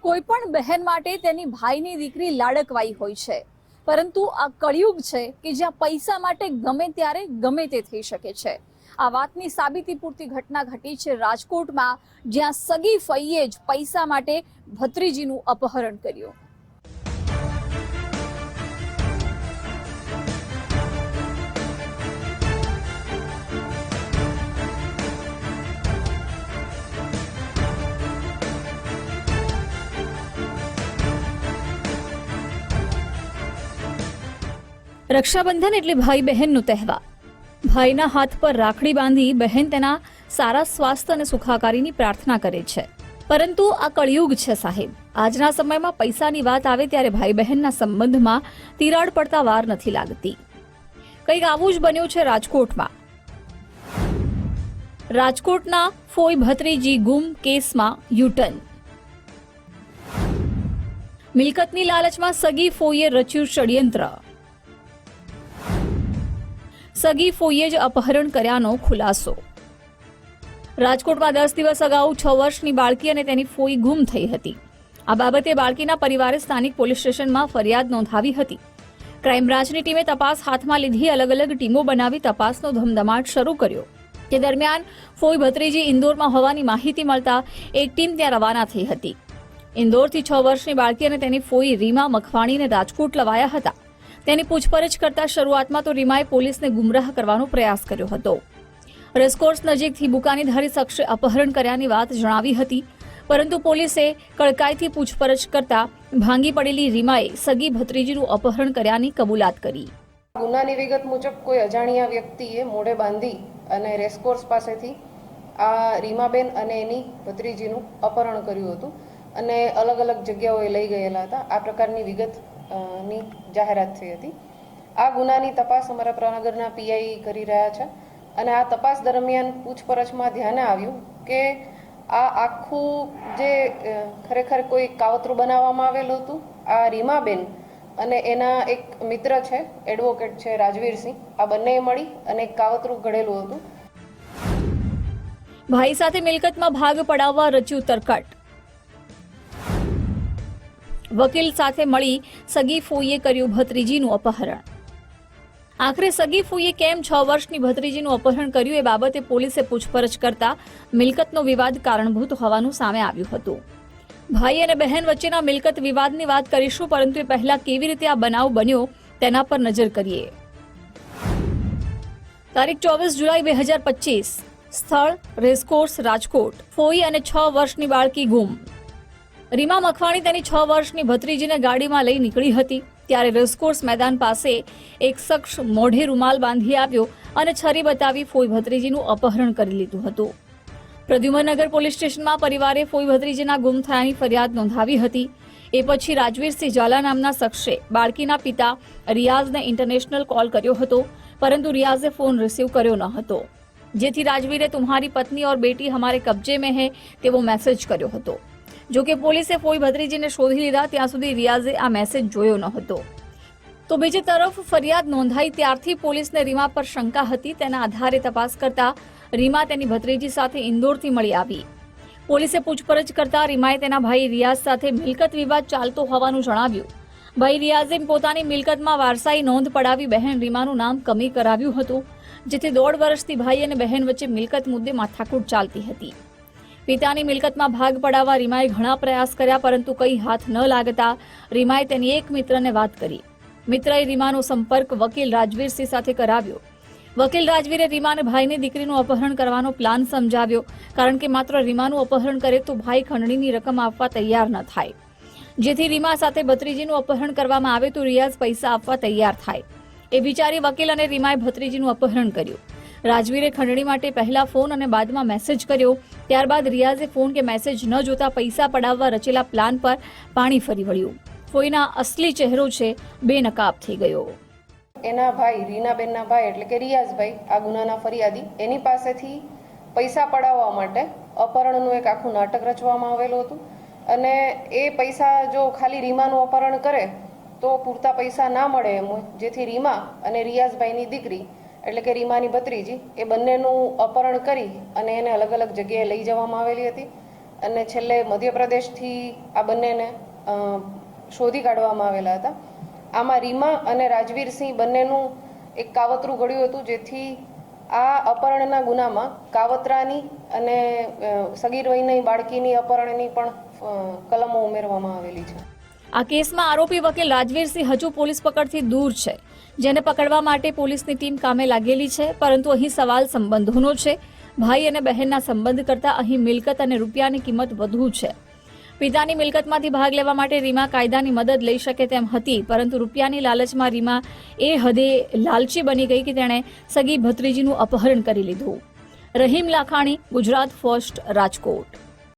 કોઈ પણ બહેન માટે તેની ભાઈની દીકરી લાડકવાઈ હોય છે, પરંતુ આ કળિયુગ છે કે જ્યાં પૈસા માટે ગમે ત્યારે ગમે તે થઈ શકે છે। આ વાતની સાબિતી પૂરતી ઘટના ઘટી છે રાજકોટમાં, જ્યાં સગી ફઈએ જ પૈસા માટે ભત્રીજીનું અપહરણ કર્યું। રક્ષાબંધન એટલે ભાઈ બહેનનો તહેવાર। ભાઈના હાથ પર રાખડી બાંધી બહેન તેના સારા સ્વાસ્થ્ય અને સુખાકારીની પ્રાર્થના કરે છે, પરંતુ આ કળિયુગ છે સાહેબ। આજના સમયમાં પૈસાની વાત આવે ત્યારે ભાઈ બહેનના સંબંધમાં તિરાડ પડતા વાર નથી લાગતી। કંઈક આવું જ બન્યું છે રાજકોટમાં। રાજકોટના ફોઈ ભત્રીજી ગુમ કેસમાં યુટર્ન। મિલકતની લાલચમાં સગી ફોઈએ રચ્યું ષડયંત્ર। સગી ફોઈએ જ અપહરણ કર્યાનો ખુલાસો। રાજકોટમાં 10 દિવસ અગાઉ 6 વર્ષની બાળકી અને તેની ફોઈ ગુમ થઈ હતી। આ બાબતે બાળકીના પરિવારે સ્થાનિક પોલીસ સ્ટેશનમાં ફરિયાદ નોંધાવી હતી। ક્રાઇમ બ્રાન્ચની ટીમે તપાસ હાથમાં લીધી। અલગ અલગ ટીમો બનાવી તપાસનો ધમધમાટ શરૂ કર્યો। તે દરમિયાન ફોઈ ભત્રીજી ઇન્દોરમાં હોવાની માહિતી મળતા એક ટીમ ત્યાં રવાના થઈ હતી। ઇન્દોરથી 6 વર્ષની બાળકી અને તેની ફોઈ રીમા મખવાણીને રાજકોટ લવાયા હતા। તેની પૂછપરછ કરતા શરૂઆતમાં તો રીમાએ પોલીસને ગુમરાહ કરવાનો પ્રયાસ કર્યો હતો। રેસકોર્સ નજીકથી બુકાનીધારી શખ્સે અપહરણ કર્યાની વાત જણાવી હતી, પરંતુ પોલીસે કડકાઈથી પૂછપરછ કરતા ભાંગી પડેલી રીમાએ સગી ભત્રીજીનું અપહરણ કર્યાની કબૂલાત કરી। ગુનાની વિગત મુજબ કોઈ અજાણ્યા વ્યક્તિએ મોઢે બાંધી અને રેસકોર્સ પાસેથી આ રીમાબેન અને એની ભત્રીજીનું અપહરણ કર્યું હતું અને અલગ અલગ જગ્યાઓએ લઈ ગયેલા હતા। આ પ્રકારની વિગત ની જાહેરાત થઈ હતી। આ ગુનાની તપાસ અમારા પ્રનગરના પીઆઈ કરી રહ્યા છે અને આ તપાસ દરમિયાન પૂછપરછમાં ધ્યાને આવ્યું કે આ આખું જે ખરેખર કોઈ કાવતરું બનાવવામાં આવેલું હતું। આ રીમાબેન અને એના એક મિત્ર છે, એડવોકેટ છે રાજવીરસિંહ, આ બંને મળી અને એક કાવતરું ઘડેલું હતું। ભાઈ સાથે મિલકતમાં ભાગ પડાવવા રચ્યું તરકટ। વકીલ સાથે મળી સગી ફોઈએ કર્યું ભત્રીજીનું અપહરણ। આખરે સગી ફોઈએ કેમ 6 વર્ષની ભત્રીજીનું અપહરણ કર્યું એ બાબતે પોલીસે પૂછપરછ કરતા મિલકતનો વિવાદ કારણભૂત હોવાનું સામે આવ્યું હતું। ભાઈ અને બહેન વચ્ચેના મિલકત વિવાદની વાત કરીશું, પરંતુ એ પહેલા કેવી રીતે આ બનાવ બન્યો તેના પર નજર કરીએ। તારીખ 24 જુલાઈ 2025, સ્થળ રેસકોર્સ રાજકોટ। ફોઈ અને 6 વર્ષની બાળકી ગુમ। રીમા મખવાણી તેની 6 વર્ષની ભત્રીજીને ગાડીમાં લઈ નીકળી હતી ત્યારે રેસકોર્સ મેદાન પાસે એક શખ્સ મોઢે રૂમાલ બાંધી આવ્યો અને છરી બતાવી ફોઈ ભત્રીજીનું અપહરણ કરી લીધું હતું। પ્રદ્યુમનનગર પોલીસ સ્ટેશનમાં પરિવારે ફોઈ ભત્રીજીના ગુમ થયાની ફરિયાદ નોંધાવી હતી। એ પછી રાજવીરસિંહ ઝાલા નામના શખ્સે બાળકીના પિતા રિયાઝને ઇન્ટરનેશનલ કોલ કર્યો હતો, પરંતુ રિયાઝે ફોન રિસીવ કર્યો ન હતો, જેથી રાજવીરે તુમ્હારી પત્ની ઓર બેટી હમારે કબ્જે મેં હૈ તેવો મેસેજ કર્યો હતો। જો કે પોલીસે ફોઈ ભત્રીજીને શોધી લીધા ત્યાં સુધી રિયાઝે આ મેસેજ જોયો ન હતો। તો બીજી તરફ ફરિયાદ નોંધાઈ ત્યારથી પોલીસને રીમા પર શંકા હતી। તેના આધારે તપાસ કરતા રીમા તેની ભત્રીજી સાથે ઇન્દોરથી મળી આવી। પોલીસે પૂછપરછ કરતા રીમાએ તેના ભાઈ રિયાઝ સાથે મિલકત વિવાદ ચાલતો હોવાનું જણાવ્યું। ભાઈ રિયાઝે પોતાની મિલકતમાં વારસાઈ નોંધ પડાવી બહેન રીમાનું નામ કમી કરાવ્યું હતું, જેથી 1.5 વર્ષથી ભાઈ અને બહેન વચ્ચે મિલકત મુદ્દે માથાકૂટ ચાલતી હતી। પિતાની મિલકતમાં ભાગ પડાવવા રીમાએ ઘણા પ્રયાસ કર્યા, પરંતુ કંઈ હાથ ન લાગતા રીમાએ તેની એક મિત્રને વાત કરી। મિત્રએ રીમાનો સંપર્ક વકીલ રાજવીરસિંહ સાથે કરાવ્યો। વકીલ રાજવીરે રીમાને ભાઈની દીકરીનું અપહરણ કરવાનો પ્લાન સમજાવ્યો, કારણ કે માત્ર રીમાનું અપહરણ કરે તો ભાઈ ખંડણીની રકમ આપવા તૈયાર ન થાય, જેથી રીમા સાથે ભત્રીજીનું અપહરણ કરવામાં આવે તો રિયાઝ પૈસા આપવા તૈયાર થાય। એ વિચારી વકીલ અને રીમાએ ભત્રીજીનું અપહરણ કર્યું। રાજવીરે ખંડણી માટે પહેલા ફોન અને બાદમાં મેસેજ કર્યો। ત્યારબાદ રિયાઝે ફોન કે મેસેજ ન જોતા પૈસા પડાવવા રચેલા પ્લાન પર પાણી ફરી વળ્યું। ફોઈના અસલી ચહેરો છે બેનકાબ થઈ ગયો। એના ભાઈ રીનાબેનના ભાઈ એટલે કે રિયાઝભાઈ, આ ગુનાના ફરિયાદી, એની પાસેથી પૈસા પડાવવા માટે અપહરણનું એક આખું નાટક રચવામાં આવેલું હતું અને એ પૈસા જો ખાલી રીમાનું અપહરણ કરે તો પૂરતા પૈસા ના મળે એમ, જેથી રીમા અને રિયાઝભાઈની દીકરી એટલે કે રીમાની ભત્રીજી એ બંનેનું અપહરણ કરી અને એને અલગ અલગ જગ્યાએ લઈ જવામાં આવેલી હતી અને છેલ્લે મધ્યપ્રદેશથી આ બંનેને શોધી કાઢવામાં આવેલા હતા. આમાં રીમા અને રાજવીરસિંહ બંનેનું એક કાવતરું ઘડ્યું હતું, જેથી આ અપહરણના ગુનામાં કાવતરાની અને સગીર વયની બાળકીની અપહરણની પણ કલમો ઉમેરવામાં આવેલી છે. આ કેસમાં આરોપી વકીલ રાજવીરસિંહ હજુ પોલીસ પકડથી દૂર છે, જેને પકડવા માટે પોલીસની ટીમ કામે લાગેલી છે. પરંતુ અહીં સવાલ સંબંધોનો છે. ભાઈ અને બહેનના સંબંધ કરતાં અહીં મિલકત અને રૂપિયાની કિંમત વધુ છે. પિતાની મિલકતમાંથી ભાગ લેવા માટે રીમા કાયદાની મદદ લઈ શકે તેમ હતી, પરંતુ રૂપિયાની લાલચમાં રીમા એ હદે લાલચી બની ગઈ કે તેણે સગી ભત્રીજીનું અપહરણ કરી લીધું. રહીમ લાખાણી, ગુજરાત ફર્સ્ટ, રાજકોટ.